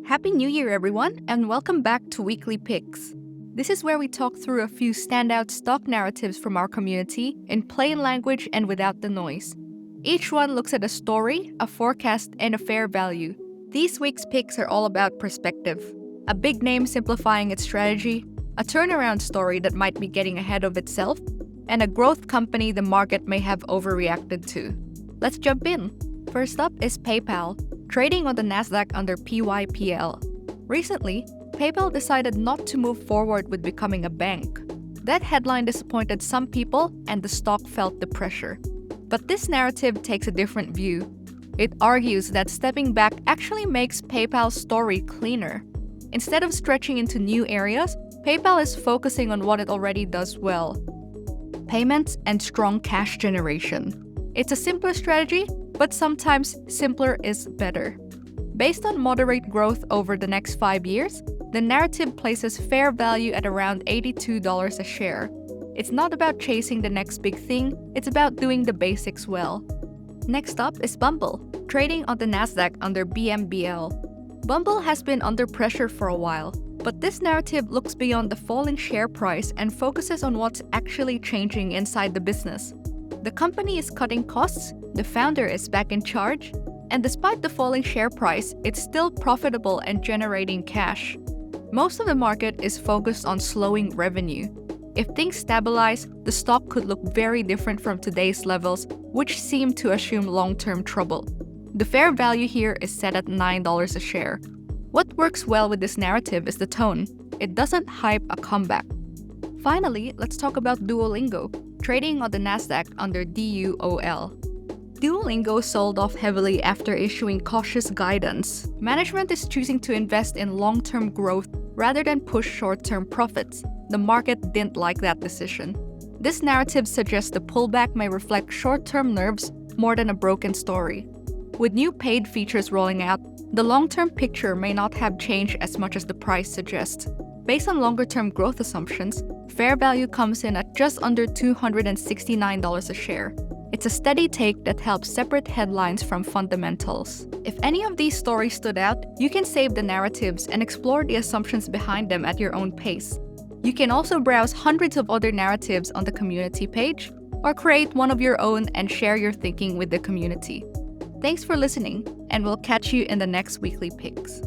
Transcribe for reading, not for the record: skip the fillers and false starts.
Happy New Year, everyone, and welcome back to Weekly Picks. This is where we talk through a few standout stock narratives from our community in plain language and without the noise. Each one looks at a story, a forecast, and a fair value. These week's picks are all about perspective. A big name simplifying its strategy, a turnaround story that might be getting ahead of itself, and a growth company the market may have overreacted to. Let's jump in. First up is PayPal, trading on the Nasdaq under PYPL. Recently, PayPal decided not to move forward with becoming a bank. That headline disappointed some people and the stock felt the pressure. But this narrative takes a different view. It argues that stepping back actually makes PayPal's story cleaner. Instead of stretching into new areas, PayPal is focusing on what it already does well: payments and strong cash generation. It's a simpler strategy, but sometimes simpler is better. Based on moderate growth over the next 5 years, the narrative places fair value at around $82 a share. It's not about chasing the next big thing, it's about doing the basics well. Next up is Bumble, trading on the Nasdaq under BMBL. Bumble has been under pressure for a while, but this narrative looks beyond the falling share price and focuses on what's actually changing inside the business. The company is cutting costs, the founder is back in charge, and despite the falling share price, it's still profitable and generating cash. Most of the market is focused on slowing revenue. If things stabilize, the stock could look very different from today's levels, which seem to assume long-term trouble. The fair value here is set at $9 a share. What works well with this narrative is the tone. It doesn't hype a comeback. Finally, let's talk about Duolingo, trading on the Nasdaq under DUOL. Duolingo sold off heavily after issuing cautious guidance. Management is choosing to invest in long-term growth rather than push short-term profits. The market didn't like that decision. This narrative suggests the pullback may reflect short-term nerves more than a broken story. With new paid features rolling out, the long-term picture may not have changed as much as the price suggests. Based on longer-term growth assumptions, fair value comes in at just under $269 a share. It's a steady take that helps separate headlines from fundamentals. If any of these stories stood out, you can save the narratives and explore the assumptions behind them at your own pace. You can also browse hundreds of other narratives on the community page, or create one of your own and share your thinking with the community. Thanks for listening, and we'll catch you in the next Weekly Picks.